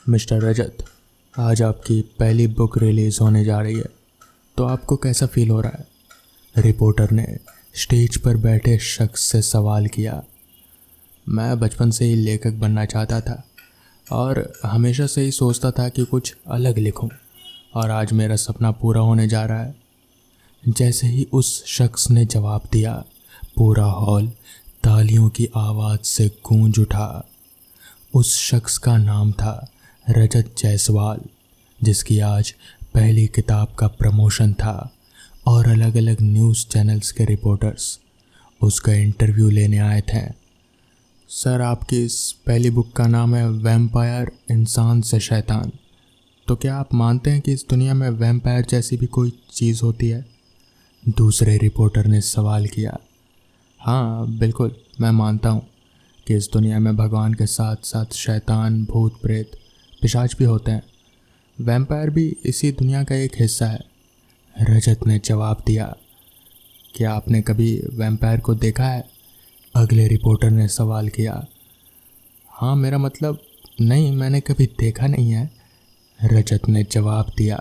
Mister रजत, आज आपकी पहली बुक रिलीज़ होने जा रही है, तो आपको कैसा फील हो रहा है? रिपोर्टर ने स्टेज पर बैठे शख्स से सवाल किया। मैं बचपन से ही लेखक बनना चाहता था और हमेशा से ही सोचता था कि कुछ अलग लिखूं, और आज मेरा सपना पूरा होने जा रहा है। जैसे ही उस शख्स ने जवाब दिया, पूरा हॉल तालियों की आवाज़ से गूंज उठा। उस शख्स का नाम था रजत जायसवाल, जिसकी आज पहली किताब का प्रमोशन था और अलग अलग न्यूज़ चैनल्स के रिपोर्टर्स उसका इंटरव्यू लेने आए थे। सर, आपकी इस पहली बुक का नाम है वैम्पायर इंसान से शैतान। तो क्या आप मानते हैं कि इस दुनिया में वैम्पायर जैसी भी कोई चीज़ होती है? दूसरे रिपोर्टर ने सवाल किया। हाँ बिल्कुल, मैं मानता हूँ कि इस दुनिया में भगवान के साथ साथ शैतान, भूत प्रेत, पिशाच भी होते हैं। वैम्पायर भी इसी दुनिया का एक हिस्सा है, रजत ने जवाब दिया। क्या आपने कभी वैम्पायर को देखा है? अगले रिपोर्टर ने सवाल किया। हाँ, मेरा मतलब नहीं, मैंने कभी देखा नहीं है, रजत ने जवाब दिया।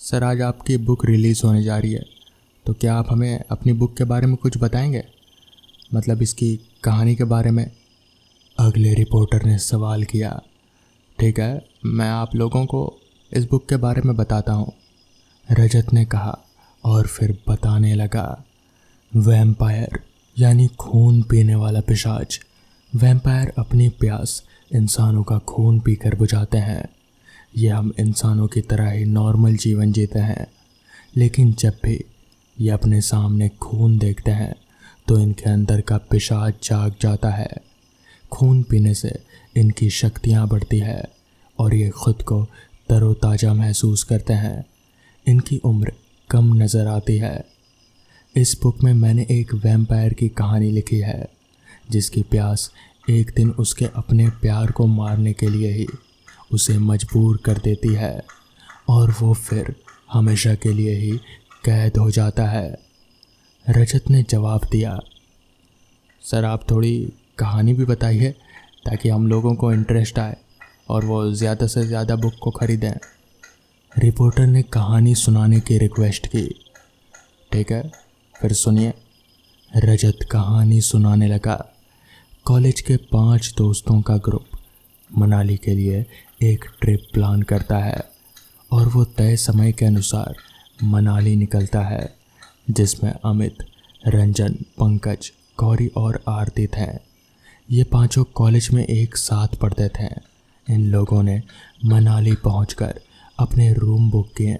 सर, आज आपकी बुक रिलीज़ होने जा रही है, तो क्या आप हमें अपनी बुक के बारे में कुछ बताएंगे? मतलब इसकी कहानी के बारे में, अगले रिपोर्टर ने सवाल किया। ठीक है, मैं आप लोगों को इस बुक के बारे में बताता हूँ, रजत ने कहा और फिर बताने लगा। वैम्पायर यानी खून पीने वाला पिशाच। वैम्पायर अपनी प्यास इंसानों का खून पीकर बुझाते हैं। ये हम इंसानों की तरह ही नॉर्मल जीवन जीते हैं, लेकिन जब भी ये अपने सामने खून देखते हैं तो इनके अंदर का पिशाच जाग जाता है। खून पीने से इनकी शक्तियाँ बढ़ती है और ये खुद को तरोताज़ा महसूस करते हैं। इनकी उम्र कम नज़र आती है। इस बुक में मैंने एक वैम्पायर की कहानी लिखी है, जिसकी प्यास एक दिन उसके अपने प्यार को मारने के लिए ही उसे मजबूर कर देती है और वो फिर हमेशा के लिए ही कैद हो जाता है, रजत ने जवाब दिया। सर, आप थोड़ी कहानी भी बताइए ताकि हम लोगों को इंटरेस्ट आए और वो ज़्यादा से ज़्यादा बुक को ख़रीदें, रिपोर्टर ने कहानी सुनाने की रिक्वेस्ट की। ठीक है, फिर सुनिए, रजत कहानी सुनाने लगा। कॉलेज के 5 दोस्तों का ग्रुप मनाली के लिए एक ट्रिप प्लान करता है और वो तय समय के अनुसार मनाली निकलता है, जिसमें अमित, रंजन, पंकज, गौरी और आरती थे। ये पांचों कॉलेज में एक साथ पढ़ते थे। इन लोगों ने मनाली पहुंचकर अपने रूम बुक किए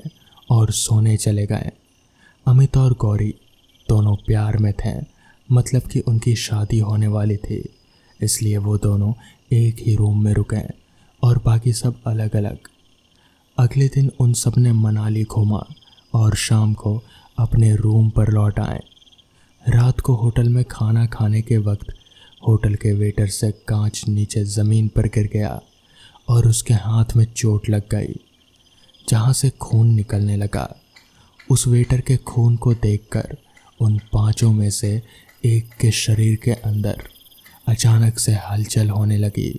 और सोने चले गए। अमित और गौरी दोनों प्यार में थे, मतलब कि उनकी शादी होने वाली थी, इसलिए वो दोनों एक ही रूम में रुके और बाकी सब अलग अलग। अगले दिन उन सब ने मनाली घूमा और शाम को अपने रूम पर लौट आए। रात को होटल में खाना खाने के वक्त होटल के वेटर से कांच नीचे ज़मीन पर गिर गया और उसके हाथ में चोट लग गई, जहां से खून निकलने लगा। उस वेटर के खून को देखकर उन 5 में से एक के शरीर के अंदर अचानक से हलचल होने लगी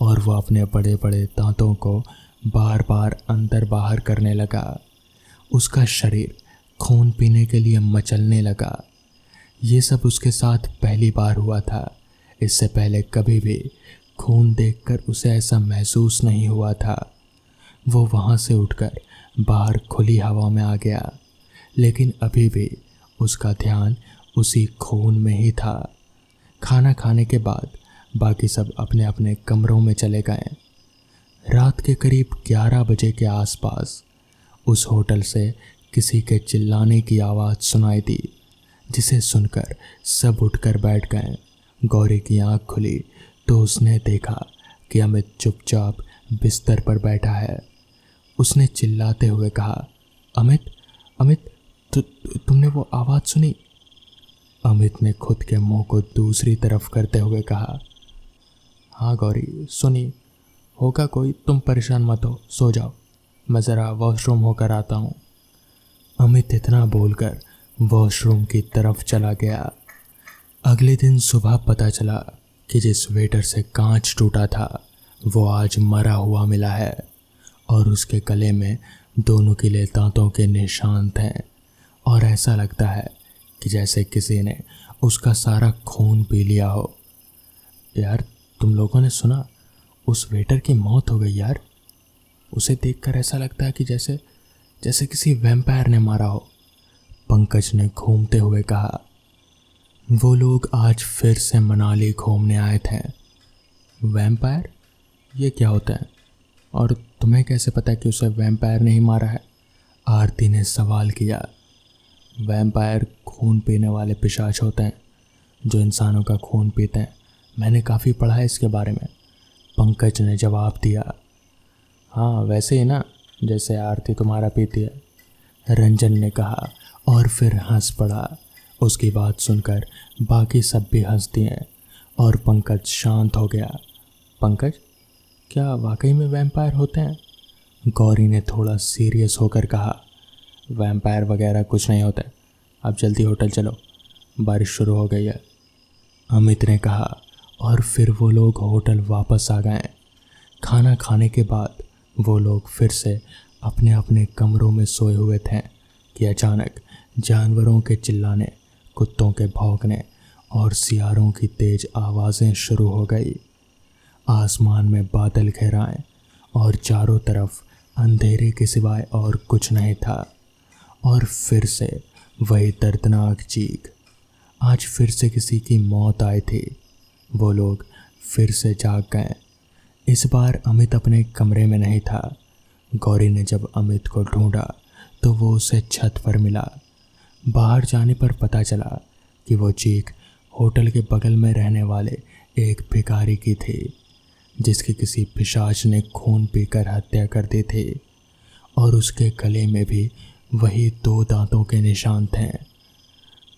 और वह अपने बड़े बड़े दांतों को बार बार अंदर बाहर करने लगा। उसका शरीर खून पीने के लिए मचलने लगा। ये सब उसके साथ पहली बार हुआ था। इससे पहले कभी भी खून देखकर उसे ऐसा महसूस नहीं हुआ था। वो वहाँ से उठकर बाहर खुली हवा में आ गया, लेकिन अभी भी उसका ध्यान उसी खून में ही था। खाना खाने के बाद बाकी सब अपने अपने कमरों में चले गए। रात के करीब 11 बजे के आसपास उस होटल से किसी के चिल्लाने की आवाज़ सुनाई दी, जिसे सुनकर सब उठकर बैठ गए। गौरी की आंख खुली तो उसने देखा कि अमित चुपचाप बिस्तर पर बैठा है। उसने चिल्लाते हुए कहा, अमित, अमित, तुमने वो आवाज़ सुनी? अमित ने खुद के मुंह को दूसरी तरफ करते हुए कहा, हाँ गौरी, सुनी होगा कोई, तुम परेशान मत हो, सो जाओ, मैं ज़रा वॉशरूम होकर आता हूँ। अमित इतना बोलकर वॉशरूम की तरफ चला गया। अगले दिन सुबह पता चला कि जिस वेटर से कांच टूटा था वो आज मरा हुआ मिला है और उसके गले में दोनों किले दांतों के निशान थे और ऐसा लगता है कि जैसे किसी ने उसका सारा खून पी लिया हो। यार, तुम लोगों ने सुना? उस वेटर की मौत हो गई यार। उसे देखकर ऐसा लगता है कि जैसे जैसे किसी वैम्पायर ने मारा हो, पंकज ने घूमते हुए कहा। वो लोग आज फिर से मनाली घूमने आए थे। वैम्पायर? ये क्या होता है? और तुम्हें कैसे पता कि उसे वैम्पायर ने ही मारा है? आरती ने सवाल किया। वैम्पायर खून पीने वाले पिशाच होते हैं जो इंसानों का खून पीते हैं। मैंने काफ़ी पढ़ा है इसके बारे में, पंकज ने जवाब दिया। हाँ, वैसे ही ना, जैसे आरती तुम्हारा पीती है, रंजन ने कहा और फिर हंस पड़ा। उसकी बात सुनकर बाकी सब भी हंस दिए और पंकज शांत हो गया। पंकज, क्या वाकई में वैम्पायर होते हैं? गौरी ने थोड़ा सीरियस होकर कहा। वैम्पायर वगैरह कुछ नहीं होता, अब जल्दी होटल चलो, बारिश शुरू हो गई है, अमित ने कहा। और फिर वो लोग होटल वापस आ गए। खाना खाने के बाद वो लोग फिर से अपने अपने कमरों में सोए हुए थे कि अचानक जानवरों के चिल्लाने, कुत्तों के भौंकने और सियारों की तेज आवाज़ें शुरू हो गई। आसमान में बादल घेराए और चारों तरफ अंधेरे के सिवाय और कुछ नहीं था। और फिर से वही दर्दनाक चीख। आज फिर से किसी की मौत आई थी। वो लोग फिर से जाग गए। इस बार अमित अपने कमरे में नहीं था। गौरी ने जब अमित को ढूंढा तो वो उसे छत पर मिला। बाहर जाने पर पता चला कि वो चीख होटल के बगल में रहने वाले एक भिखारी की थी, जिसकी किसी पिशाच ने खून पीकर हत्या कर दी थी। और उसके गले में भी वही 2 दांतों के निशान थे।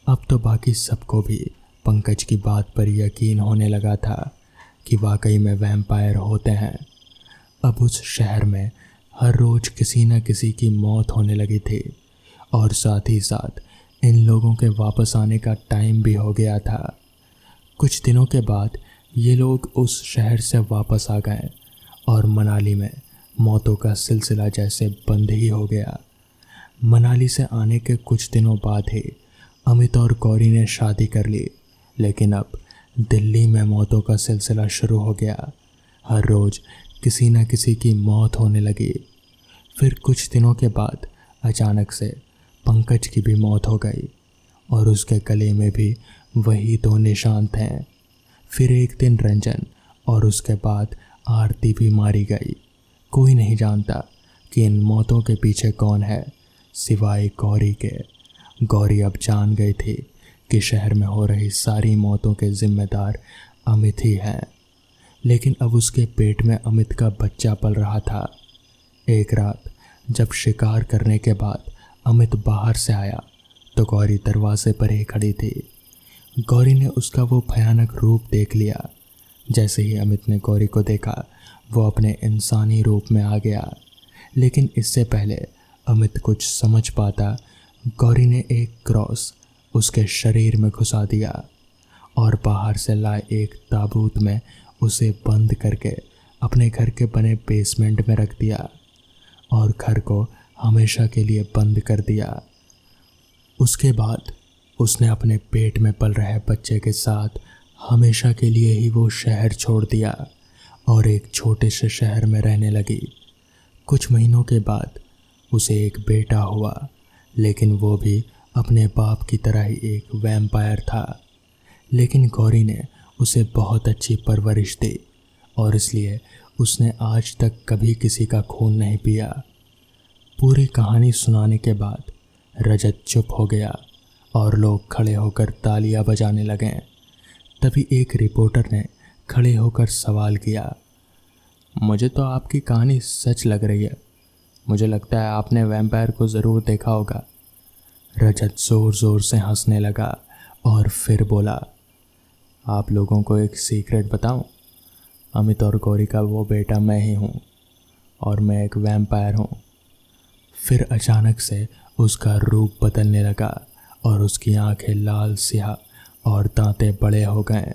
अब तो बाकी सबको भी पंकज की बात पर यकीन होने लगा था कि वाकई में वैम्पायर होते हैं। अब उस शहर में हर रोज़ किसी न किसी की मौत होने लगी थी और साथ ही साथ इन लोगों के वापस आने का टाइम भी हो गया था। कुछ दिनों के बाद ये लोग उस शहर से वापस आ गए और मनाली में मौतों का सिलसिला जैसे बंद ही हो गया। मनाली से आने के कुछ दिनों बाद ही अमित और गौरी ने शादी कर ली, लेकिन अब दिल्ली में मौतों का सिलसिला शुरू हो गया। हर रोज़ किसी न किसी की मौत होने लगी। फिर कुछ दिनों के बाद अचानक से पंकज की भी मौत हो गई और उसके गले में भी वही 2 निशान थे। फिर एक दिन रंजन और उसके बाद आरती भी मारी गई। कोई नहीं जानता कि इन मौतों के पीछे कौन है सिवाय गौरी के। गौरी अब जान गई थी कि शहर में हो रही सारी मौतों के जिम्मेदार अमित ही हैं। लेकिन अब उसके पेट में अमित का बच्चा पल रहा था। एक रात जब शिकार करने के बाद अमित बाहर से आया तो गौरी दरवाजे पर ही खड़ी थी। गौरी ने उसका वो भयानक रूप देख लिया। जैसे ही अमित ने गौरी को देखा, वो अपने इंसानी रूप में आ गया। लेकिन इससे पहले अमित कुछ समझ पाता, गौरी ने एक क्रॉस उसके शरीर में घुसा दिया और बाहर से लाए एक ताबूत में उसे बंद करके अपने घर के बने बेसमेंट में रख दिया और घर को हमेशा के लिए बंद कर दिया। उसके बाद उसने अपने पेट में पल रहे बच्चे के साथ हमेशा के लिए ही वो शहर छोड़ दिया और एक छोटे से शहर में रहने लगी। कुछ महीनों के बाद उसे एक बेटा हुआ, लेकिन वो भी अपने बाप की तरह ही एक वैम्पायर था। लेकिन गौरी ने उसे बहुत अच्छी परवरिश दी और इसलिए उसने आज तक कभी किसी का खून नहीं पिया। पूरी कहानी सुनाने के बाद रजत चुप हो गया और लोग खड़े होकर तालियां बजाने लगे। तभी एक रिपोर्टर ने खड़े होकर सवाल किया, मुझे तो आपकी कहानी सच लग रही है। मुझे लगता है आपने वैम्पायर को ज़रूर देखा होगा। रजत ज़ोर ज़ोर से हंसने लगा और फिर बोला, आप लोगों को एक सीक्रेट बताऊं? अमित और गौरी का वो बेटा मैं ही हूँ और मैं एक वैम्पायर हूँ। फिर अचानक से उसका रूप बदलने लगा और उसकी आंखें लाल स्याह और दांतें बड़े हो गए।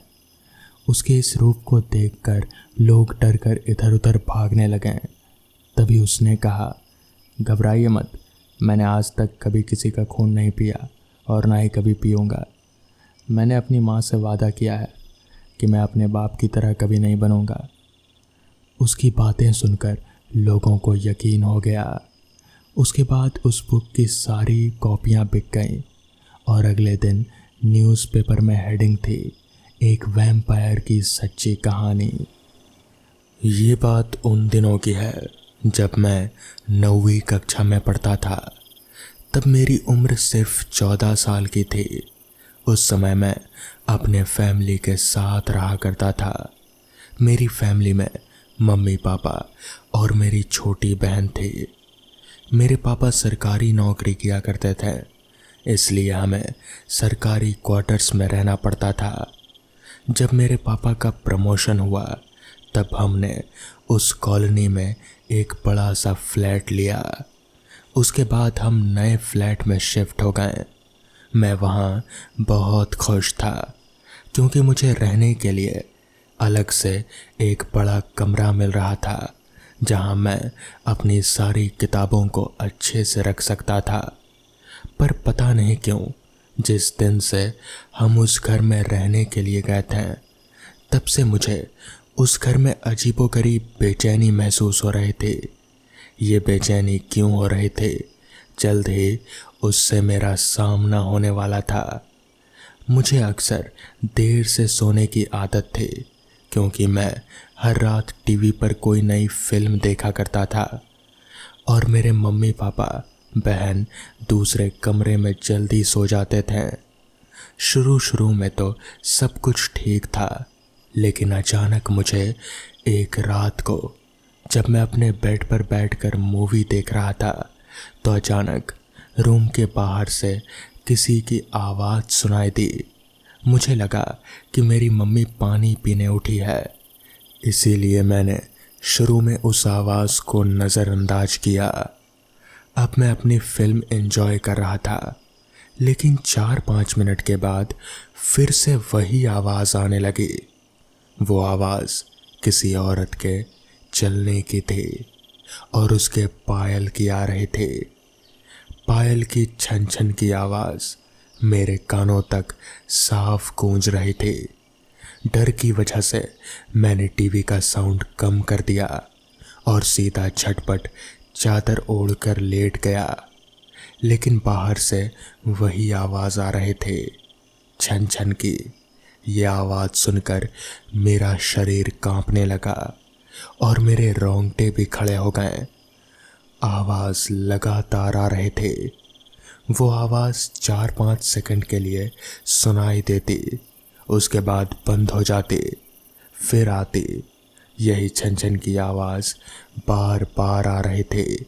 उसके इस रूप को देखकर लोग डर कर इधर उधर भागने लगे। तभी उसने कहा, घबराइए मत, मैंने आज तक कभी किसी का खून नहीं पिया और ना ही कभी पीऊँगा। मैंने अपनी माँ से वादा किया है कि मैं अपने बाप की तरह कभी नहीं बनूँगा। उसकी बातें सुनकर लोगों को यकीन हो गया। उसके बाद उस बुक की सारी कॉपियाँ बिक गईं और अगले दिन न्यूज़पेपर में हेडिंग थी, एक वैम्पायर की सच्ची कहानी। ये बात उन दिनों की है जब मैं 9वीं कक्षा में पढ़ता था। तब मेरी उम्र सिर्फ 14 साल की थी। उस समय मैं अपने फैमिली के साथ रहा करता था। मेरी फैमिली में मम्मी पापा और मेरी छोटी बहन थी। मेरे पापा सरकारी नौकरी किया करते थे, इसलिए हमें सरकारी क्वार्टर्स में रहना पड़ता था। जब मेरे पापा का प्रमोशन हुआ तब हमने उस कॉलोनी में एक बड़ा सा फ्लैट लिया। उसके बाद हम नए फ्लैट में शिफ्ट हो गए। मैं वहाँ बहुत खुश था क्योंकि मुझे रहने के लिए अलग से एक बड़ा कमरा मिल रहा था जहाँ मैं अपनी सारी किताबों को अच्छे से रख सकता था। पर पता नहीं क्यों जिस दिन से हम उस घर में रहने के लिए गए थे तब से मुझे उस घर में अजीबोगरीब बेचैनी महसूस हो रही थी। ये बेचैनी क्यों हो रही थी? जल्द ही उससे मेरा सामना होने वाला था। मुझे अक्सर देर से सोने की आदत थी क्योंकि मैं हर रात टीवी पर कोई नई फिल्म देखा करता था और मेरे मम्मी पापा बहन दूसरे कमरे में जल्दी सो जाते थे। शुरू में तो सब कुछ ठीक था, लेकिन अचानक मुझे एक रात को जब मैं अपने बेड पर बैठकर मूवी देख रहा था तो अचानक रूम के बाहर से किसी की आवाज़ सुनाई दी। मुझे लगा कि मेरी मम्मी पानी पीने उठी है, इसीलिए मैंने शुरू में उस आवाज़ को नज़रअंदाज किया। अब मैं अपनी फिल्म एंजॉय कर रहा था, लेकिन 4-5 मिनट के बाद फिर से वही आवाज़ आने लगी। वो आवाज़ किसी औरत के चलने की थी और उसके पायल की आ रही थी। पायल की छन छन की आवाज़ मेरे कानों तक साफ गूंज रही थी। डर की वजह से मैंने टीवी का साउंड कम कर दिया और सीधा झटपट चादर ओढ़कर लेट गया। लेकिन बाहर से वही आवाज़ आ रहे थे, छन छन की। ये आवाज़ सुनकर मेरा शरीर कांपने लगा और मेरे रोंगटे भी खड़े हो गए। आवाज़ लगातार आ रहे थे। वो आवाज़ 4-5 सेकंड के लिए सुनाई देती, उसके बाद बंद हो जाती, फिर आती। यही छन छन की आवाज़ बार बार आ रही थी।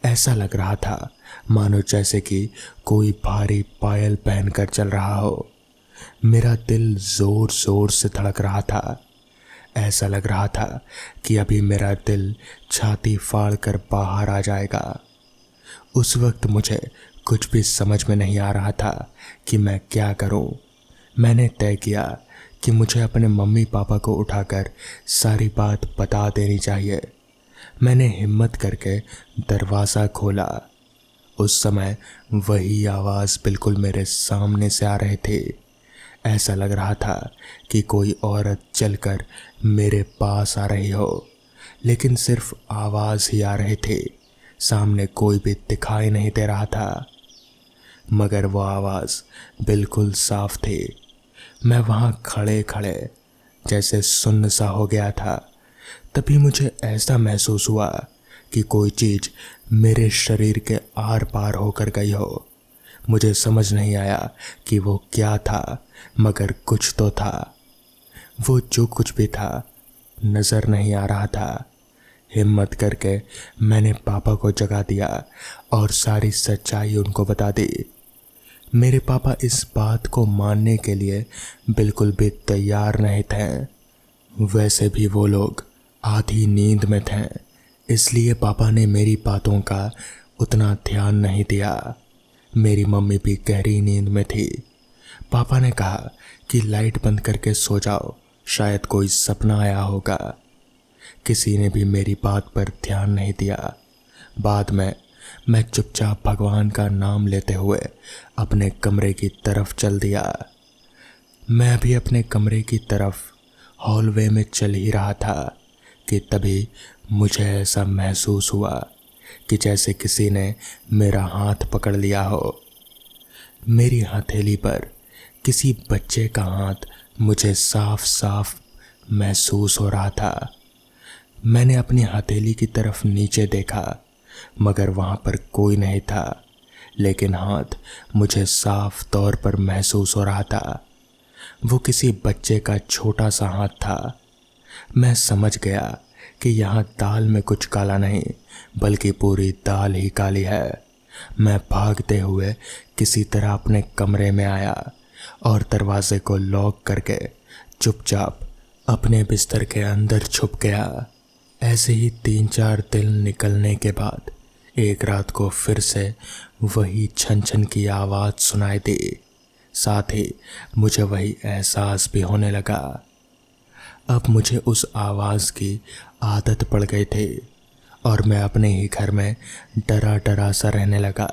ऐसा लग रहा था मानो जैसे कि कोई भारी पायल पहनकर चल रहा हो। मेरा दिल जोर जोर से धड़क रहा था। ऐसा लग रहा था कि अभी मेरा दिल छाती फाड़ कर बाहर आ जाएगा। उस वक्त मुझे कुछ भी समझ में नहीं आ रहा था कि मैं क्या करूं। मैंने तय किया कि मुझे अपने मम्मी पापा को उठाकर सारी बात बता देनी चाहिए। मैंने हिम्मत करके दरवाज़ा खोला। उस समय वही आवाज़ बिल्कुल मेरे सामने से आ रही थी। ऐसा लग रहा था कि कोई औरत चलकर मेरे पास आ रही हो, लेकिन सिर्फ आवाज़ ही आ रही थी। सामने कोई भी दिखाई नहीं दे रहा था, मगर वो आवाज़ बिल्कुल साफ थी। मैं वहाँ खड़े खड़े जैसे सुन्न सा हो गया था। तभी मुझे ऐसा महसूस हुआ कि कोई चीज़ मेरे शरीर के आर पार होकर गई हो। मुझे समझ नहीं आया कि वो क्या था, मगर कुछ तो था। वो जो कुछ भी था नज़र नहीं आ रहा था। हिम्मत करके मैंने पापा को जगा दिया और सारी सच्चाई उनको बता दी। मेरे पापा इस बात को मानने के लिए बिल्कुल भी तैयार नहीं थे। वैसे भी वो लोग आधी नींद में थे, इसलिए पापा ने मेरी बातों का उतना ध्यान नहीं दिया। मेरी मम्मी भी गहरी नींद में थी। पापा ने कहा कि लाइट बंद करके सो जाओ, शायद कोई सपना आया होगा। किसी ने भी मेरी बात पर ध्यान नहीं दिया। बाद में मैं चुपचाप भगवान का नाम लेते हुए अपने कमरे की तरफ चल दिया। मैं अभी अपने कमरे की तरफ हॉलवे में चल ही रहा था कि तभी मुझे ऐसा महसूस हुआ कि जैसे किसी ने मेरा हाथ पकड़ लिया हो। मेरी हथेली पर किसी बच्चे का हाथ मुझे साफ साफ महसूस हो रहा था। मैंने अपनी हथेली की तरफ नीचे देखा मगर वहाँ पर कोई नहीं था, लेकिन हाथ मुझे साफ तौर पर महसूस हो रहा था। वो किसी बच्चे का छोटा सा हाथ था। मैं समझ गया कि यहाँ दाल में कुछ काला नहीं बल्कि पूरी दाल ही काली है। मैं भागते हुए किसी तरह अपने कमरे में आया और दरवाजे को लॉक करके चुपचाप अपने बिस्तर के अंदर छुप गया। ऐसे ही 3-4 दिन निकलने के बाद एक रात को फिर से वही छन छन की आवाज़ सुनाई दी। साथ ही मुझे वही एहसास भी होने लगा। अब मुझे उस आवाज़ की आदत पड़ गई थी और मैं अपने ही घर में डरा डरा सा रहने लगा।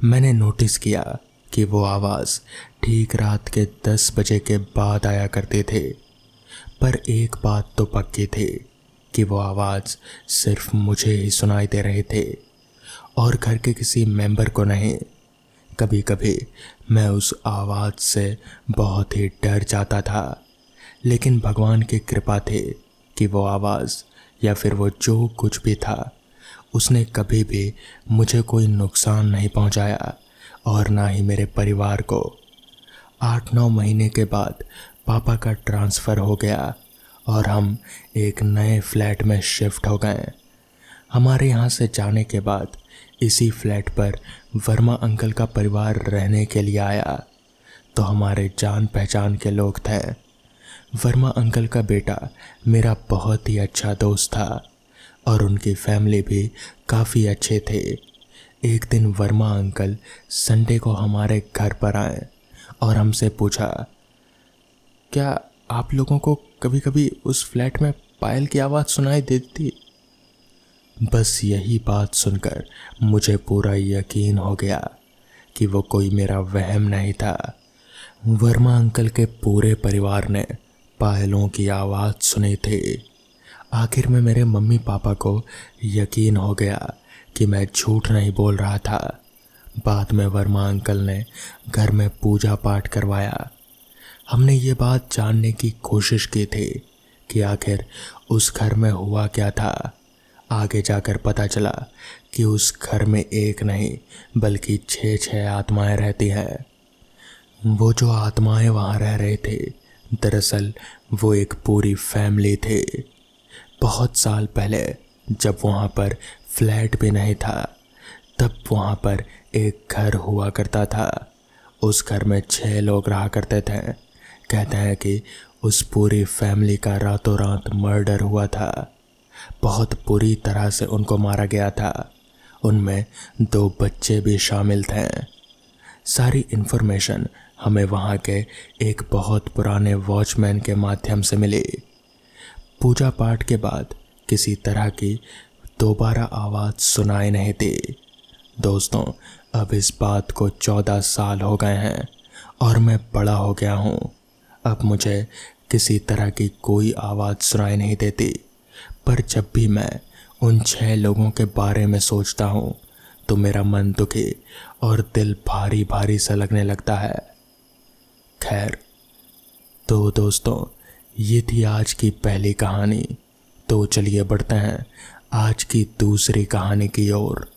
मैंने नोटिस किया कि वो आवाज़ ठीक रात के 10 बजे के बाद आया करती थी। पर एक बात तो पक्की थी कि वो आवाज़ सिर्फ मुझे ही सुनाई दे रही थी और घर के किसी मेंबर को नहीं। कभी कभी मैं उस आवाज़ से बहुत ही डर जाता था, लेकिन भगवान की कृपा थी कि वो आवाज़ या फिर वो जो कुछ भी था उसने कभी भी मुझे कोई नुकसान नहीं पहुंचाया और ना ही मेरे परिवार को। 8-9 महीने के बाद पापा का ट्रांसफ़र हो गया और हम एक नए फ्लैट में शिफ्ट हो गए। हमारे यहाँ से जाने के बाद इसी फ्लैट पर वर्मा अंकल का परिवार रहने के लिए आया, तो हमारे जान पहचान के लोग थे। वर्मा अंकल का बेटा मेरा बहुत ही अच्छा दोस्त था और उनकी फैमिली भी काफ़ी अच्छे थे। एक दिन वर्मा अंकल संडे को हमारे घर पर आए और हमसे पूछा, क्या आप लोगों को कभी कभी उस फ्लैट में पायल की आवाज़ सुनाई देती? बस यही बात सुनकर मुझे पूरा यकीन हो गया कि वो कोई मेरा वहम नहीं था। वर्मा अंकल के पूरे परिवार ने पायलों की आवाज़ सुनी थी। आखिर में मेरे मम्मी पापा को यकीन हो गया कि मैं झूठ नहीं बोल रहा था। बाद में वर्मा अंकल ने घर में पूजा पाठ करवाया। हमने ये बात जानने की कोशिश की थी कि आखिर उस घर में हुआ क्या था। आगे जाकर पता चला कि उस घर में एक नहीं बल्कि 6 आत्माएं रहती हैं। वो जो आत्माएं वहाँ रह रहे थे, दरअसल वो एक पूरी फैमिली थी। बहुत साल पहले जब वहाँ पर फ्लैट भी नहीं था, तब वहाँ पर एक घर हुआ करता था। उस घर में 6 लोग रहा करते थे। कहते हैं कि उस पूरी फैमिली का रातों रात मर्डर हुआ था। बहुत बुरी तरह से उनको मारा गया था। उनमें 2 बच्चे भी शामिल थे। सारी इन्फॉर्मेशन हमें वहाँ के एक बहुत पुराने वॉचमैन के माध्यम से मिली। पूजा पाठ के बाद किसी तरह की दोबारा आवाज़ सुनाई नहीं दी। दोस्तों, अब इस बात को 14 साल हो गए हैं और मैं बड़ा हो गया हूँ। अब मुझे किसी तरह की कोई आवाज़ सुनाई नहीं देती, पर जब भी मैं उन 6 लोगों के बारे में सोचता हूँ तो मेरा मन दुखी और दिल भारी भारी सा लगने लगता है। खैर, तो दोस्तों, ये थी आज की पहली कहानी। तो चलिए बढ़ते हैं आज की दूसरी कहानी की ओर।